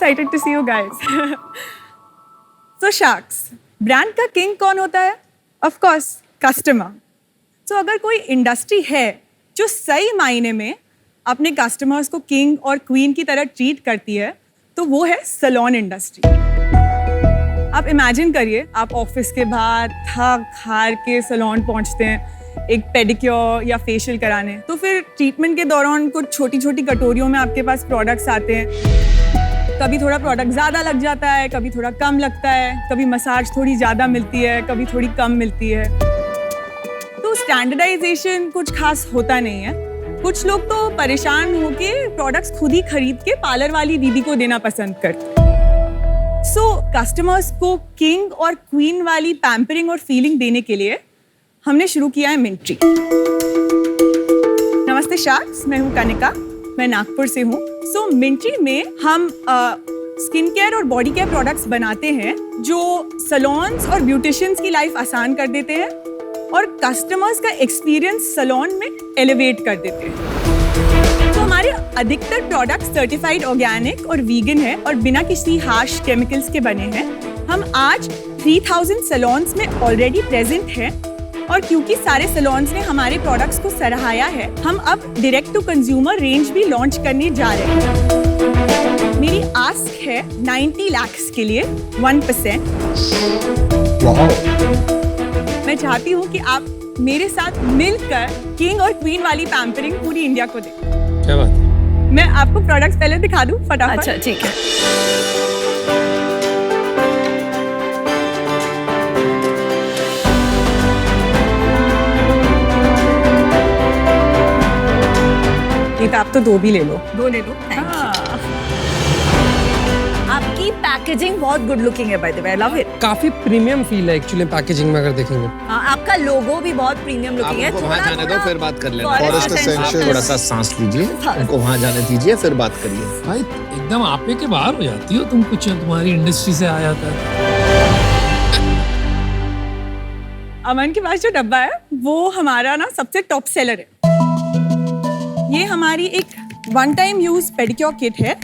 excited to see you guys. So Sharks, brand का king कौन होता है? Of course, customer. So अगर कोई इंडस्ट्री है जो सही मायने में अपने कस्टमर्स को किंग और क्वीन की तरह ट्रीट करती है, तो वो है सैलून इंडस्ट्री. आप इमेजिन करिए, आप ऑफिस के बाद थक हार के सैलून पहुंचते हैं एक पेडिक्योर या फेशियल कराने, तो फिर ट्रीटमेंट के दौरान कुछ छोटी छोटी कटोरियों में आपके पास प्रोडक्ट्स आते हैं. कभी थोड़ा प्रोडक्ट ज़्यादा लग जाता है, कभी थोड़ा कम लगता है, कभी मसाज थोड़ी ज़्यादा मिलती है, कभी थोड़ी कम मिलती है. तो स्टैंडर्डाइजेशन कुछ खास होता नहीं है. कुछ लोग तो परेशान होके प्रोडक्ट्स खुद ही खरीद के पार्लर वाली दीदी को देना पसंद करते हैं. सो कस्टमर्स को किंग और क्वीन वाली पैम्परिंग और फीलिंग देने के लिए हमने शुरू किया है मिंट्री. नमस्ते शार्क्स, मैं हूँ कनिका, मैं नागपुर से हूँ. सो मिंट्री में हम स्किन केयर और बॉडी केयर प्रोडक्ट्स बनाते हैं जो सैलून्स और ब्यूटिशियंस की लाइफ आसान कर देते हैं और कस्टमर्स का एक्सपीरियंस सैलून में एलिवेट कर देते हैं. तो हमारे अधिकतर प्रोडक्ट्स सर्टिफाइड ऑर्गेनिक और वीगन है और बिना किसी हार्श केमिकल्स के बने हैं. हम आज 3000 सैलून्स में ऑलरेडी प्रेजेंट हैं और क्योंकि सारे सैलून्स ने हमारे प्रोडक्ट्स को सराहाया है, हम अब डायरेक्ट टू कंज्यूमर रेंज भी लॉन्च करने जा रहे हैं. मेरी आस्क है 90 लाख के लिए 1%. मैं चाहती हूँ कि आप मेरे साथ मिलकर किंग और क्वीन वाली पैम्परिंग पूरी इंडिया को दें. क्या बात है? मैं आपको प्रोडक्ट्स पहले दिखा दूं फटाफट. अच्छा ठीक है. तो आप तो दो भी ले लो. दो ले लो. आपकी पैकेजिंग बहुत गुड लुकिंग है, by the way. I love it. काफी प्रीमियम फील है एक्चुअली पैकेजिंग में अगर देखेंगे. आपका लोगो भी बहुत प्रीमियम लुकिंग है. वहाँ जाने दो, फिर बात कर लेना. Forest Essentials. थोड़ा सा सांस लीजिए, उनको वहाँ जाने दीजिए, फिर बात करिए. भाई एकदम आपे के बाहर हो जाती हो तुम, कुछ तुम्हारी इंडस्ट्री से आया था. अमन के पास जो डब्बा है वो हमारा ना सबसे टॉप सेलर है. ये हमारी एक one time use pedicure kit है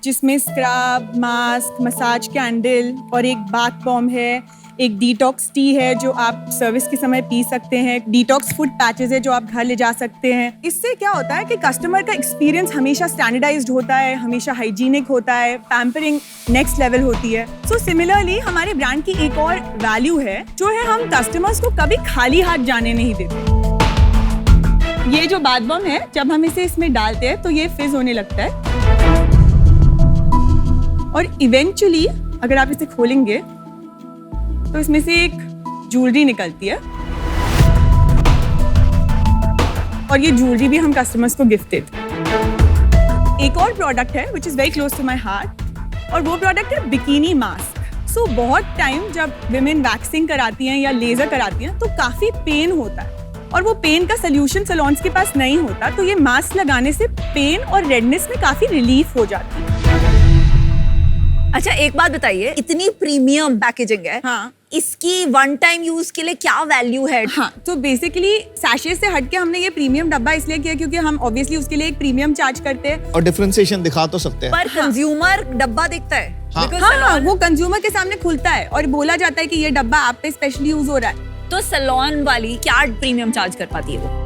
जिसमें स्क्रब, मास्क, मसाज कैंडल और एक बाथ बॉम्ब है. एक डिटॉक्स टी है जो आप सर्विस के समय पी सकते हैं. डिटॉक्स फुट पैचेस है जो आप घर ले जा सकते हैं. इससे क्या होता है कि कस्टमर का एक्सपीरियंस हमेशा स्टैंडर्डाइज्ड होता है, हमेशा हाइजीनिक होता है, पैम्परिंग नेक्स्ट लेवल होती है. सो सिमिलरली हमारे ब्रांड की एक और वैल्यू है जो है हम कस्टमर्स को कभी खाली हाथ जाने नहीं देते. ये जो बाथ बॉम्ब है, जब हम इसे इसमें डालते हैं तो ये फिज होने लगता है और इवेंचुअली अगर आप इसे खोलेंगे तो इसमें से एक ज्वेलरी निकलती है और ये ज्वेलरी भी हम कस्टमर्स को गिफ्ट देते हैं. एक और प्रोडक्ट है which is very close to my heart और वो प्रोडक्ट है बिकिनी मास्क. सो बहुत टाइम जब विमेन वैक्सिंग कराती हैं या लेजर कराती हैं तो काफी पेन होता है और वो पेन का सोल्यूशन सैलून्स के पास नहीं होता. तो ये मास्क लगाने से पेन और रेडनेस में काफी रिलीफ हो जाती है. अच्छा एक बात बताइए, इतनी प्रीमियम पैकेजिंग है. हाँ. इसकी वन टाइम यूज के लिए क्या वैल्यू है? हाँ, तो बेसिकली सैशे से हटके हमने ये प्रीमियम डब्बा इसलिए किया क्योंकि हम ऑब्वियसली उसके लिए एक प्रीमियम चार्ज करते हैं और डिफरेंशिएशन दिखा तो सकते हैं. पर कंज्यूमर डब्बा देखता है. हाँ. Because हाँ, salon- वो कंज्यूमर के सामने खुलता है और बोला जाता है कि ये डब्बा आप पे स्पेशली यूज हो रहा है. तो सैलून वाली क्या प्रीमियम चार्ज कर पाती है वो?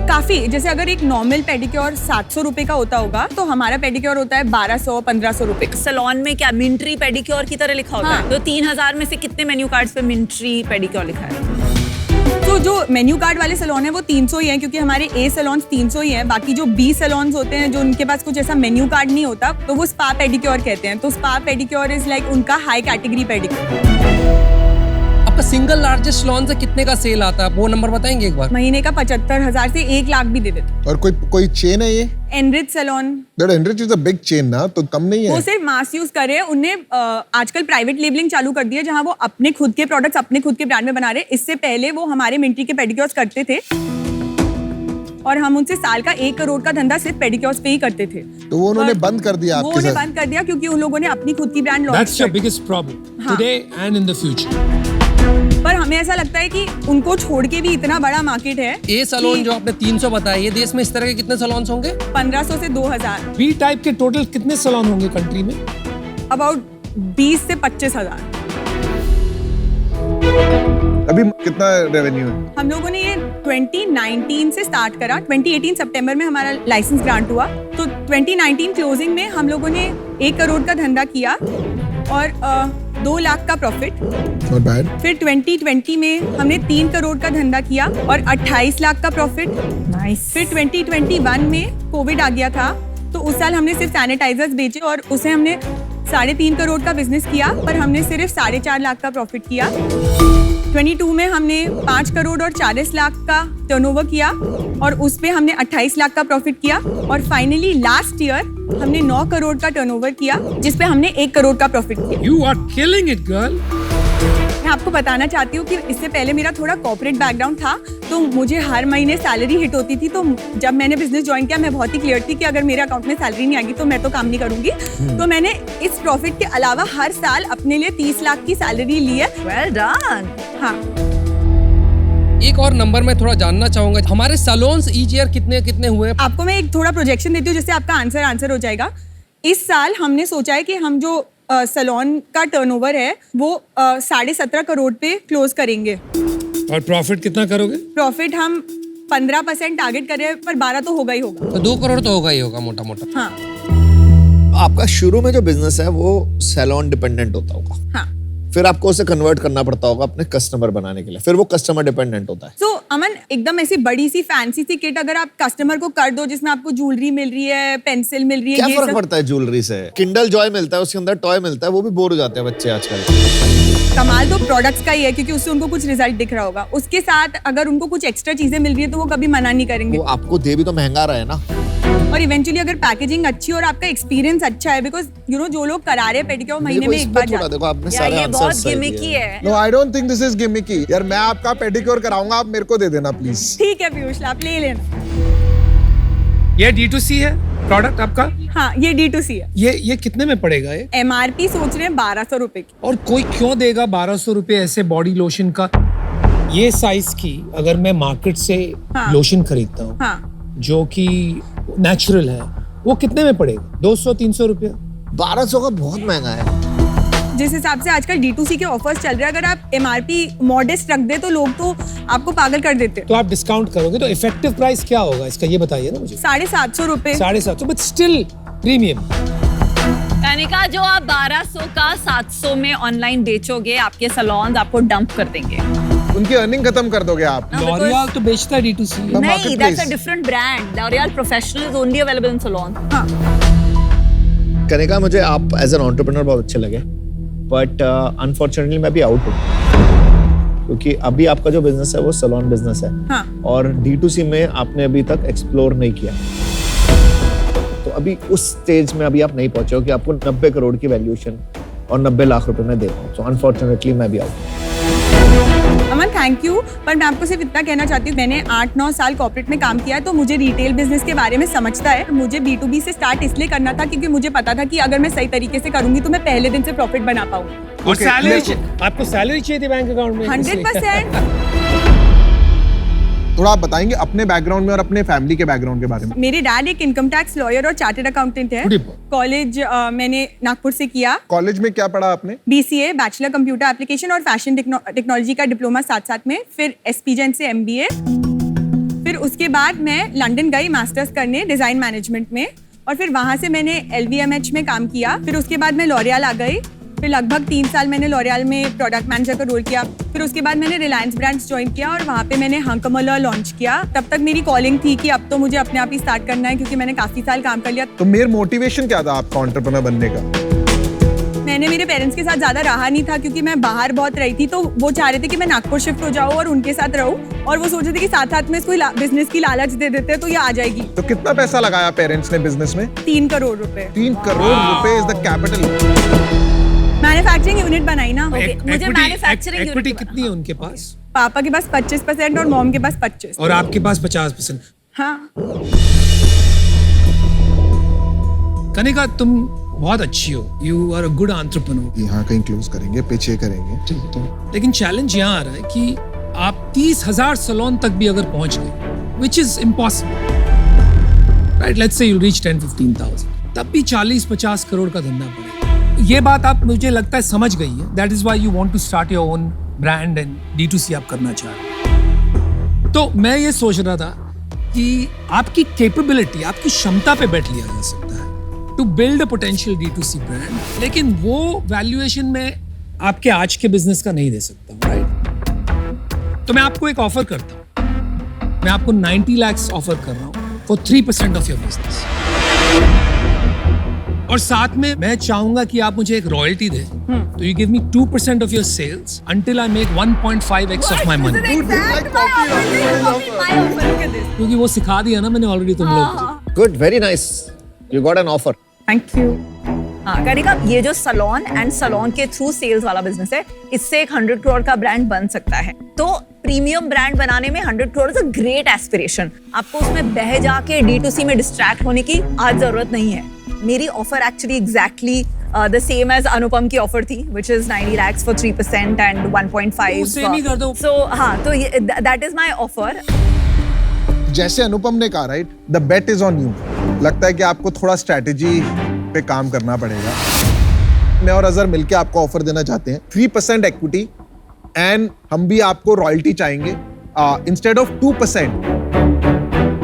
काफी. जैसे अगर एक नॉर्मल पेडिक्योर 700 रुपए का होता होगा तो हमारा पेडिक्योर होता है 1200-1500 रुपए का. सैलून में क्या मिंट्री पेडिक्योर की तरह लिखा होता हाँ. है? तो 3000 में से कितने मेन्यू कार्ड्स पे मिंट्री पेडिक्योर लिखा है? तो जो मेन्यू कार्ड वाले सैलून है वो 300 ही है क्योंकि हमारे ए सैलून 300 ही हैं. बाकी जो बी सैलून होते हैं जो उनके पास कुछ ऐसा मेन्यू कार्ड नहीं होता तो वो स्पा पेडिक्योर कहते हैं. तो स्पा पेडिक्योर इज लाइक उनका हाई कैटेगरी पेडिक्योर. आपका सिंगल लार्जेस्ट सैलून से कितने का सेल आता है, वो नंबर बताएंगे एक बार? महीने का 75,000 से 1 लाख भी दे देते. और कोई चेन है ये? Enrich salon. That Enrich is a big chain ना, तो कम नहीं है. वो सिर्फ मास यूज कर रहे हैं. उन्हें आजकल प्राइवेट लेबलिंग चालू कर दी है जहां वो अपने खुद के प्रोडक्ट्स अपने खुद के ब्रांड में बना रहे हैं. इससे पहले वो हमारे मिंट्री के पेडिक्योर्स करते थे और हम उनसे साल का 1 करोड़ का धंधा सिर्फ पेडिक्योर्स पे ही करते थे. तो वो उन्होंने बंद कर दिया वो आपके उन्हें साथ. बंद कर दिया क्योंकि उन लोगों ने अपनी खुद की brand launch That's your biggest problem today and in the future. पर हमें ऐसा लगता है कि उनको छोड़ के भी इतना बड़ा मार्केट है. ए सैलून जो आपने 300 बताया, ये देश में इस तरह के कितने सैलून्स होंगे? 1500 से 2000. बी टाइप के टोटल कितने सैलून होंगे कंट्री में? अबाउट 20 से 25 हजार। अभी कितना रेवेन्यू है? हम लोगों ने ये 2019 से स्टार्ट करा। 2018 सितंबर में हमारा लाइसेंस ग्रांट हुआ, तो 2019 क्लोजिंग में हम लोगों ने 1 करोड़ का धंधा किया और 2 लाख का प्रॉफिट। Not bad. फिर 2020 में हमने 3 करोड़ का धंधा किया और 28 लाख का प्रॉफिट। नाइस। फिर 2021 में कोविड आ गया था, तो उस साल हमने सिर्फ सैनिटाइजर्स बेचे और उसे हमने 3.5 करोड़ का बिजनेस किया, पर हमने सिर्फ 4.5 लाख का प्रॉफिट किया। 22 में हमने 5 करोड़ और 40 लाख का टर्नओवर किया और उस पे हमने 28 लाख का प्रॉफिट किया। और फाइनली लास्ट ईयर हमने 9 करोड़ का टर्नओवर किया, जिस पे हमने 1 करोड़ का प्रॉफिट किया। You are killing it, girl. मैं आपको बताना चाहती हूँ कि इससे पहले मेरा थोड़ा कॉर्पोरेट बैकग्राउंड था, तो मुझे हर महीने सैलरी हिट होती थी। तो जब मैंने बिजनेस ज्वाइन किया, मैं बहुत ही क्लियर थी कि अगर मेरे अकाउंट में सैलरी नहीं आएगी तो मैं तो काम नहीं करूंगी। तो मैंने इस प्रॉफिट के अलावा हर साल अपने लिए 30 लाख की सैलरी ली है। Well done. हाँ, एक और नंबर मैं थोड़ा जानना चाहूंगा, हमारे सैलून्स ईच ईयर कितने कितने हुए? आपको मैं एक थोड़ा प्रोजेक्शन देती हूँ जिससे आपका आंसर हो जाएगा। इस साल हमने सोचा है कि हम जो सैलून का टर्नओवर है वो 17.5 करोड़ पे क्लोज करेंगे। और प्रॉफिट कितना करोगे? प्रॉफिट हम 15% टारगेट कर रहे हैं, पर 12 तो होगा ही होगा। तो 2 करोड़ तो होगा ही होगा मोटा मोटा। हाँ आपका शुरू में जो बिजनेस है वो सैलून डिपेंडेंट होता होगा, हाँ। फिर आपको उसे कन्वर्ट करना पड़ता होगा अपने कस्टमर बनाने के लिए, फिर वो कस्टमर डिपेंडेंट होता है। तो अमन, एकदम ऐसी बड़ी सी फैंसी सी किट अगर आप कस्टमर को कर दो जिसमें आपको ज्वेलरी मिल रही है, पेंसिल मिल रही है, क्या ये फर्क सब, पड़ता है ज्वेलरी से? किंडल जॉय मिलता है, उसके अंदर टॉय मिलता है, वो भी बोर हो जाते हैं बच्चे आजकल। कमाल तो प्रोडक्ट्स का ही है, क्योंकि उससे उनको कुछ रिजल्ट दिख रहा होगा। उसके साथ अगर उनको कुछ एक्स्ट्रा चीजें मिल रही है तो वो कभी मना नहीं करेंगे। वो आपको दे भी तो महंगा रहा है ना। और इवेंचुअली अगर पैकेजिंग अच्छी और आपका एक्सपीरियंस अच्छा है, बिकॉज यू नो जो लोग करा रहे हैं पेडिक्योर महीने में एक बार थोड़ा जाते देखो, आपने यार सारे ये आंसर बहुत सही गिमिकी दिए। है। No, I don't think this is gimmicky. यार मैं आपका पेडिक्योर कराऊंगा, आप मेरे को दे देना प्लीज। ठीक है पीयूष, आप ले लेना। ये D2C है प्रोडक्ट आपका? हाँ, ये D2C है। ये कितने में पड़ेगा ये? MRP सोच रहे हैं 1200 रुपए की। और कोई क्यों देगा 1200 रुपए ऐसे बॉडी लोशन का? ये साइज की अगर मैं मार्केट से हाँ। लोशन खरीदता हूँ, हाँ, जो कि नेचुरल है, वो कितने में पड़ेगा? 200-300 रुपया? 1200 का बहुत महंगा है। जिस हिसाब से आजकल D2C के ऑफर्स चल रहे हैं, अगर आप MRP मॉडेस्ट रख दे तो लोग तो आपको पागल कर देते हैं। तो आप डिस्काउंट करोगे तो इफेक्टिव प्राइस क्या होगा इसका, ये बताइए ना मुझे। 750 रुपए। 750, बट स्टिल प्रीमियम। कनिका, जो आप 1200 का 700 में ऑनलाइन बेचोगे, आपके सैलून्स आपको डंप कर देंगे। उनकी अर्निंग खत्म कर दोगे आप। लॉरियल तो बेचता है D2C। The नहीं, marketplace. that's a different brand. L'Oreal Professional is only available in salon. हाँ, कनिका, मुझे आप एज एन एंटरप्रेन्योर बहुत अच्छे लगे, बट अनफॉर्चुनेटली मैं भी आउट हूँ, क्योंकि अभी आपका जो बिजनेस है वो सैलून बिजनेस है। हाँ। और D2C में आपने अभी तक एक्सप्लोर नहीं किया, तो अभी उस स्टेज में अभी आप नहीं पहुंचे हो कि आपको 90 करोड़ की वैल्यूएशन और 90 लाख रुपए में दे पाऊँ। सो अनफॉर्चुनेटली मैं भी आउट। अमन थैंक यू, पर मैं आपको सिर्फ इतना कहना चाहती हूँ, मैंने 8-9 साल कॉर्पोरेट में काम किया है, तो मुझे रिटेल बिजनेस के बारे में समझता है। मुझे B2B से स्टार्ट इसलिए करना था क्योंकि मुझे पता था कि अगर मैं सही तरीके से करूंगी तो मैं पहले दिन से प्रॉफिट बना पाऊंगी। और Okay, सैलरी, आपको सैलरी चाहिए थी बैंक अकाउंट में? 100%। थोड़ा आप बताएंगे अपने बैकग्राउंड में और अपने फैमिली के बैकग्राउंड के बारे में। मेरे डैड एक इनकम टैक्स लॉयर और चार्टर्ड अकाउंटेंट है। Good boy. कॉलेज मैंने नागपुर से किया। कॉलेज में क्या पढ़ा आपने? BCA बैचलर कंप्यूटर एप्लीकेशन और फैशन टेक्नोलॉजी का डिप्लोमा साथ साथ में, फिर SP जैन से MBA। फिर उसके बाद मैं लंदन गई मास्टर्स करने डिजाइन मैनेजमेंट में, और फिर वहां से मैंने LVMH में काम किया। फिर उसके बाद मैं लॉरियल आ गई, फिर लगभग 3 साल मैंने लॉरियल में प्रोडक्ट मैनेजर का रोल किया। फिर उसके बाद मैंने रिलायंस ब्रांड्स ज्वाइन किया और वहाँ पे मैंने हंकमला लॉन्च किया। तब तक मेरी कॉलिंग थी कि अब तो मुझे अपने आप ही स्टार्ट करना है, क्योंकि मैंने काफी साल काम कर लिया। तो मेरा मोटिवेशन क्या था आपका एंटरप्रेन्योर बनने का? मैंने मेरे पेरेंट्स के साथ ज्यादा रहा नहीं था, क्योंकि मैं बाहर बहुत रही थी, तो वो चाह रहे थे कि मैं नागपुर शिफ्ट हो जाऊँ और उनके साथ रहूँ, और वो सोच रहे थे कि साथ साथ में इसको बिजनेस की लालच दे देते हैं तो ये आ जाएगी। तो कितना पैसा लगाया पेरेंट्स ने बिजनेस में? 3 करोड़ रुपए। 3 करोड़ रुपए is the capital. Manufacturing unit बनाई ना। मुझे मैन्युफैक्चरिंग इक्विटी कितनी है उनके पास? पापा के पास 25% और मॉम के पास 25। और आपके पास 50%? हाँ, कनिका, तुम बहुत अच्छी हो, you are a good entrepreneur. यहाँ कहीं क्लोज करेंगे, पीछे करेंगे। लेकिन चैलेंज यहाँ आ रहा है कि आप 30,000 सैलून तक भी अगर पहुंच गए, which is impossible, right? Let's say you reach 10-15,000, तब भी 40-50 करोड़ का धंधा पड़ेगा। ये बात आप मुझे लगता है समझ गई है. That is why you want to start your own brand and D2C आप करना चाह रहे हो. तो मैं ये सोच रहा था कि आपकी कैपेबिलिटी, आपकी क्षमता पे बैठ लिया जा सकता है to build a potential D2C brand, लेकिन वो वैल्यूएशन में आपके आज के बिजनेस का नहीं दे सकता, राइट? तो मैं आपको एक ऑफर करता हूं. मैं आपको 90 lakhs ऑफर कर रहा हूं फॉर 3% ऑफ योर बिजनेस. और साथ में मैं चाहूंगा कि आप मुझे एक रॉयल्टी दें. तो you give me 2% of your sales until I make 1.5x of my money. क्योंकि वो सिखा दिया ना मैंने ऑलरेडी तुम लोग को. Good, very nice. You got an offer. Thank you. हाँ, कनिका, ये जो सलोन एंड सलोन के थ्रू सेल्स वाला बिजनेस है, इससे एक 100 करोड़ का ब्रांड बन सकता है. तो प्रीमियम ब्रांड बनाने में 100 crore is a great aspiration. आपको उसमें बह जाके D2C में डिस्ट्रैक्ट होने की आज जरूरत नहीं है. मेरी offer actually exactly the same as Anupam की ऑफर थी, which is 90 lakhs for 3% and 1.5. वो same ही कर दो. So हाँ, तो that is my offer. जैसे अनुपम ने कहा, right, the bet is on you. लगता है कि आपको थोड़ा स्ट्रैटेजी पे काम करना पड़ेगा. मैं और अजहर मिलके आपको ऑफर देना चाहते हैं 3% इक्विटी एंड हम भी आपको रॉयल्टी चाहेंगे. Instead of 2%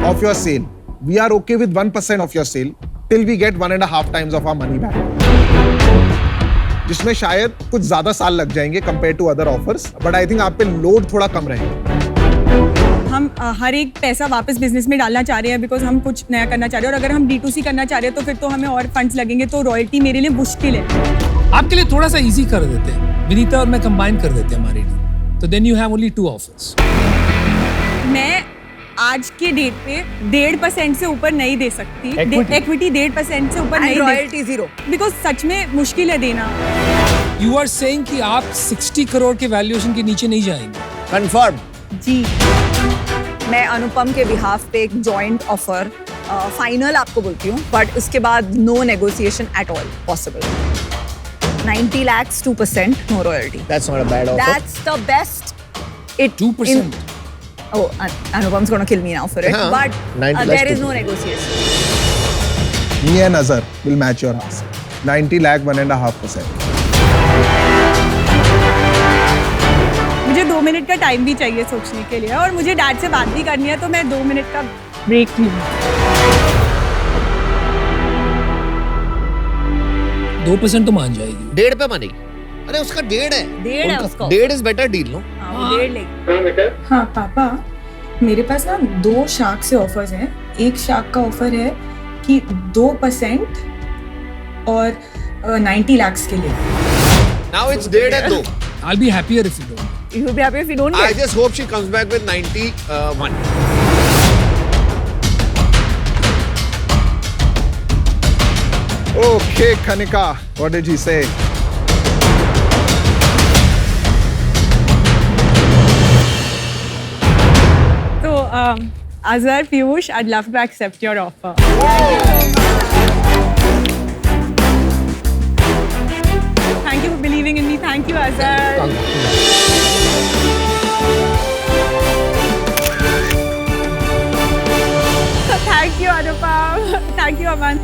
of your sale, we are okay with 1% of your sale till we get 1.5 times of our money back, जिसमें शायद कुछ ज्यादा साल लग जाएंगे compare to other offers. But I think आप पे लोड थोड़ा कम रहेगा. हम हर एक पैसा वापस बिजनेस में डालना चाह रहे हैं बिकॉज हम कुछ नया करना चाह रहे हैं. और अगर हम D2C करना चाह रहे हैं तो फिर तो हमें और फंड्स लगेंगे. तो रॉयल्टी मेरे लिए मुश्किल है. आपके लिए थोड़ा सा इजी कर देते हैं. विनीता और मैं कंबाइन कर देते हैं हमारी डील. तो then you have only 2 offers. मैं आज के डेट पे 1.5% से ऊपर नहीं दे सकती. इक्विटी 1.5% से ऊपर And नहीं royalty zero. बिकॉज सच में मुश्किल है देना. यू आर सेइंग कि आप 60 करोड़ के वैल्यूएशन के नीचे नहीं जाएंगे. Confirm. जी. मैं अनुपम के बिहाफ पे एक जॉइंट ऑफर फाइनल आपको बोलती हूँ, बट उसके बाद no negotiation at all possible. 90 lakhs, 2%, no royalty. That's not a bad offer. That's the best. It 2%. Oh, Anupam's gonna kill me now for it. Yeah, But 90 there lakhs is no 2%. negotiation. Me and Azhar will match your ask. 90 lakh, 1.5%. मुझे 2 minute का time भी चाहिए सोचने के लिए. और मुझे dad से बात भी करनी है तो मैं 2 मिनट का ब्रेक लूँ. 2% तो मान जाएगी. 1.5 पे मानेगी. अरे उसका 1.5 है. 1.5 है उसका. 1.5 इज बेटर डील, नो? हाँ, वो 1.5 लेगी. हाँ पापा, मेरे पास ना 2 शार्क से ऑफर्स हैं. एक शार्क का ऑफर है कि 2% और 90 lakhs के लिए. Now it's 1.5 and 2. I'll be happier if you don't. You will be happy if you don't I get. just hope she comes back with 91. Okay, Kanika, what did he say? So, Azhar, Piyush, I'd love to accept your offer. Thank you for believing in me. Thank you, Azhar. Thank you, Anupam. Thank you, Aman.